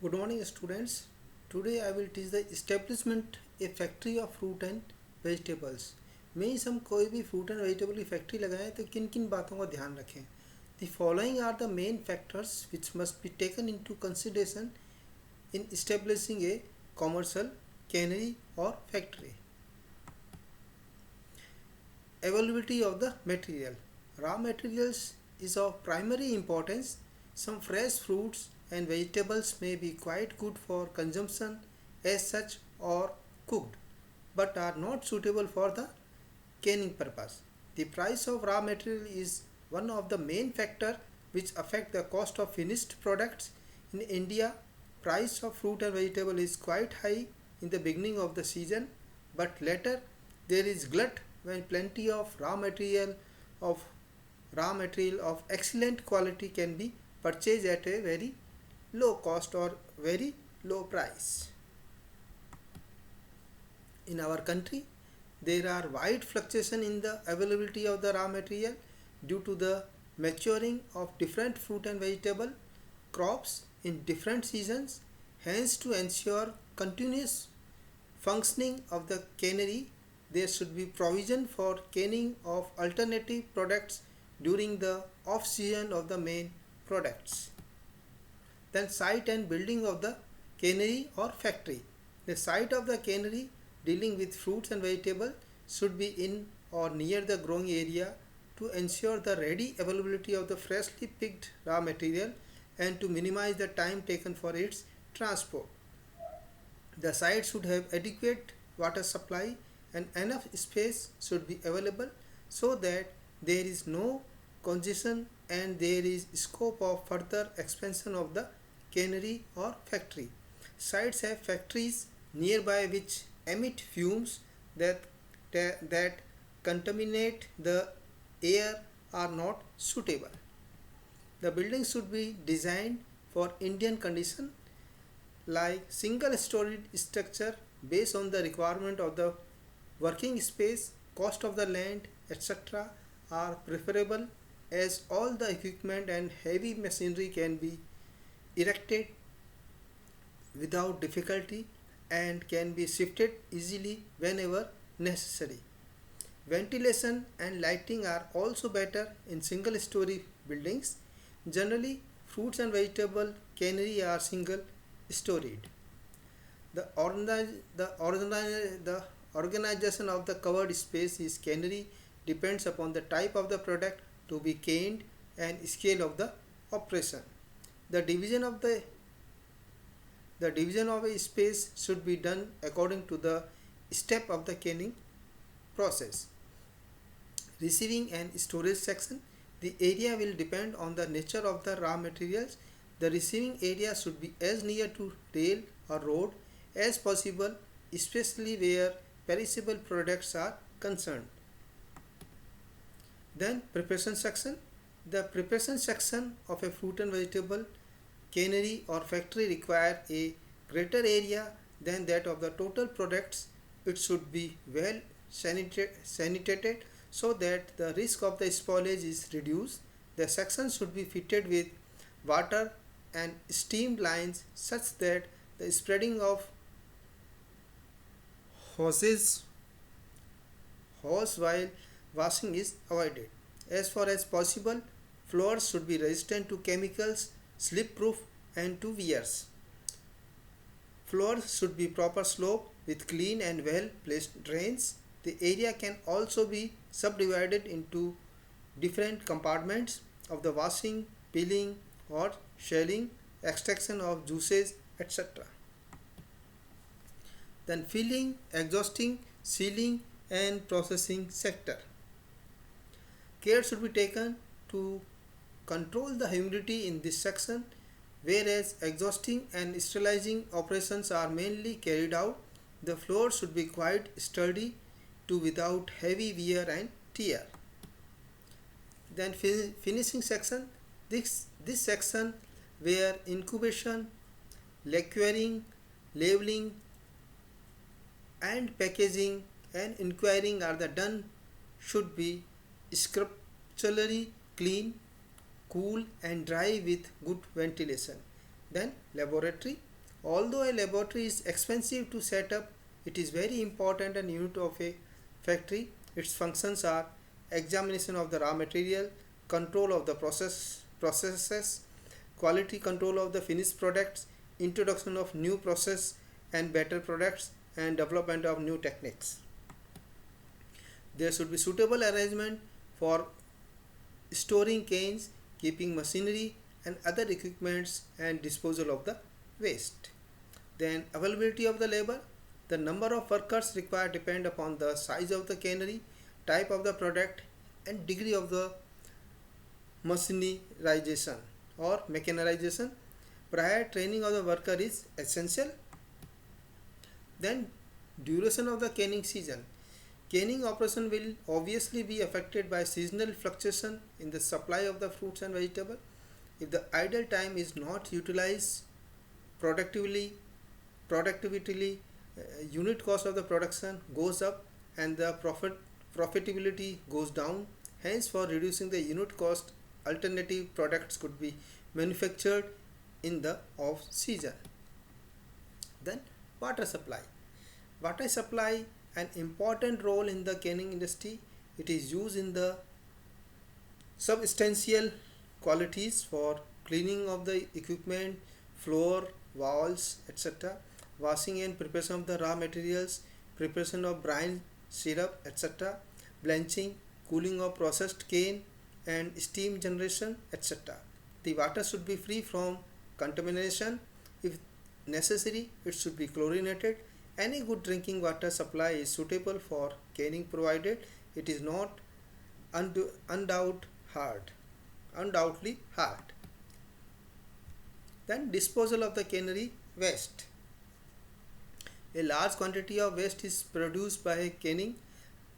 Good morning students. Today I will teach the establishment a factory of fruit and vegetables. Means हम कोई भी fruit and vegetable की factory लगाएं तो किन किन बातों का ध्यान रखें. The following are the main factors which must be taken into consideration in establishing a commercial cannery or factory. Availability of the material. Raw materials is of primary importance. Some fresh fruits and vegetables may be quite good for consumption as such or cooked, but are not suitable for the canning purpose. The price of raw material is one of the main factors which affect the cost of finished products. In India, price of fruit and vegetable is quite high in the beginning of the season, but later there is glut when plenty of of raw material of excellent quality can be purchased at a very low cost or very low price. In our country, there are wide fluctuation in the availability of the raw material due to the maturing of different fruit and vegetable crops in different seasons. Hence, to ensure continuous functioning of the cannery, there should be provision for canning of alternative products during the off season of the main products. Then site and building of the cannery or factory. The site of the cannery dealing with fruits and vegetables should be in or near the growing area to ensure the ready availability of the freshly picked raw material and to minimize the time taken for its transport. The site should have adequate water supply and enough space should be available so that there is no congestion and there is scope of further expansion of the cannery or factory. Sites have factories nearby which emit fumes that contaminate the air are not suitable. The building should be designed for Indian condition like single storied structure based on the requirement of the working space, cost of the land, etc. are preferable as all the equipment and heavy machinery can be erected without difficulty and can be shifted easily whenever necessary. Ventilation and lighting are also better in single story buildings. Generally, fruits and vegetable cannery are single storied. The organization of the covered space is cannery depends upon the type of the product to be canned and scale of the operation. The division of a space should be done according to the step of the canning process. Receiving and storage section. The area will depend on the nature of the raw materials. The receiving area should be as near to rail or road as possible, especially where perishable products are concerned. Then preparation section. The preparation section of a fruit and vegetable cannery or factory require a greater area than that of the total products. It should be well sanitated so that the risk of the spoilage is reduced. The section should be fitted with water and steam lines such that the spreading of hose while washing is avoided. As far as possible, floors should be resistant to chemicals, slip proof and to wears. Floors should be proper slope with clean and well placed drains. The area can also be subdivided into different compartments of the washing, peeling or shelling, extraction of juices, etc. Then filling, exhausting, sealing and processing sector. Care should be taken to control the humidity in this section, whereas exhausting and sterilizing operations are mainly carried out. The floor should be quite sturdy to without heavy wear and tear. Then finishing section. This section where incubation, lacquering, labeling and packaging and inquiring are the done should be sculpturally clean, cool and dry with good ventilation. Then laboratory. Although a laboratory is expensive to set up, it is very important and unit of a factory. Its functions are examination of the raw material, control of the processes, quality control of the finished products, introduction of new process and better products, and development of new techniques. There should be suitable arrangement for storing canes, keeping machinery and other equipments, and disposal of the waste. Then availability of the labor. The number of workers required depend upon the size of the cannery, type of the product, and degree of the machinerization or mechanization. Prior training of the worker is essential. Then duration of the canning season. Canning operation will obviously be affected by seasonal fluctuation in the supply of the fruits and vegetables. If the idle time is not utilized productively, unit cost of the production goes up and the profitability goes down. Hence, for reducing the unit cost, alternative products could be manufactured in the off season. Then water supply. Water supply an important role in the canning industry. It is used in the substantial qualities for cleaning of the equipment, floor, walls, etc., washing and preparation of the raw materials, preparation of brine, syrup, etc., blanching, cooling of processed cane, and steam generation, etc. The water should be free from contamination. If necessary, it should be chlorinated. Any good drinking water supply is suitable for canning provided it is not undoubtedly hard. Then disposal of the cannery waste. A large quantity of waste is produced by canning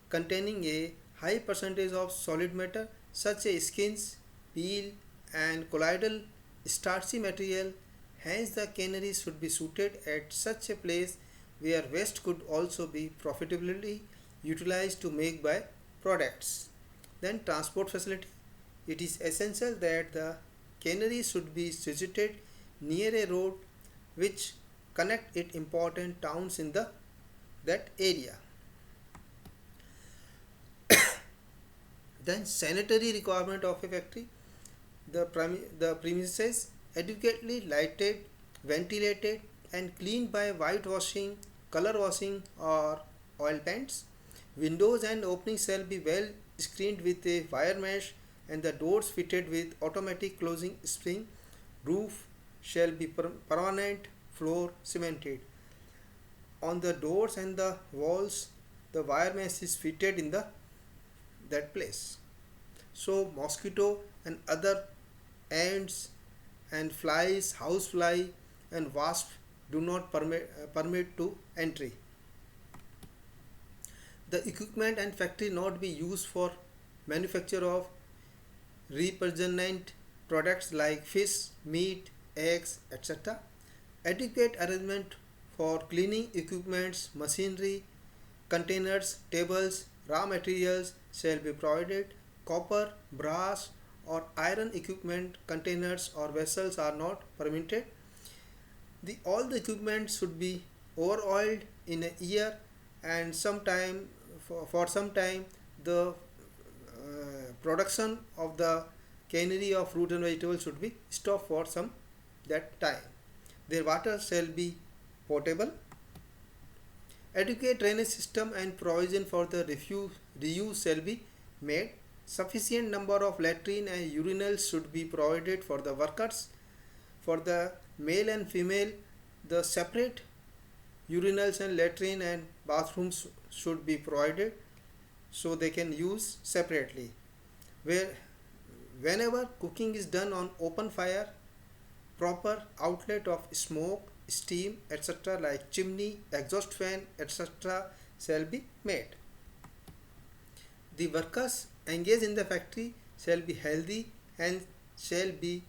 containing a high percentage of solid matter such as skins, peel, and colloidal starchy material. Hence, the cannery should be suited at such a place where waste could also be profitably utilized to make by products. Then transport facility. It is essential that the cannery should be situated near a road which connect it important towns in that area. Then sanitary requirement of a factory. The premises adequately lighted, ventilated, and cleaned by whitewashing, color washing, or oil paints. Windows and openings shall be well screened with a wire mesh and the doors fitted with automatic closing spring. Roof shall be permanent, floor cemented. On the doors and the walls, the wire mesh is fitted in that place. So mosquito and other ants and flies, house fly and wasp do not permit to entry. The equipment and factory not be used for manufacture of repugnant products like fish, meat, eggs, etc. Adequate arrangement for cleaning equipments, machinery, containers, tables, raw materials shall be provided. Copper, brass, or iron equipment, containers, or vessels are not permitted. All the equipment should be over oiled in a year, and for some time the production of the cannery of fruit and vegetables should be stopped for some that time. Their water shall be potable. Adequate drainage system and provision for the reuse shall be made. Sufficient number of latrine and urinals should be provided for the workers. For the male and female, the separate urinals and latrine and bathrooms should be provided so they can use separately. Whenever cooking is done on open fire, proper outlet of smoke, steam, etc., like chimney, exhaust fan, etc., shall be made. The workers engaged in the factory shall be healthy and shall be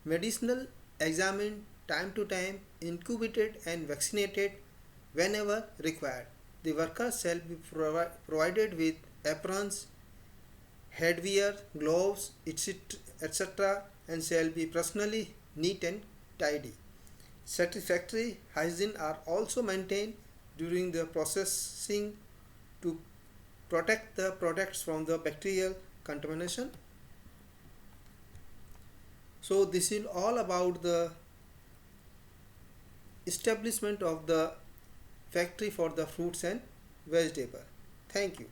medicinal, examined time to time, incubated and vaccinated whenever required. The workers shall be provided with aprons, headwear, gloves, etc., and shall be personally neat and tidy. Satisfactory hygiene are also maintained during the processing to protect the products from the bacterial contamination. So this is all about the establishment of the factory for the fruits and vegetable. Thank you.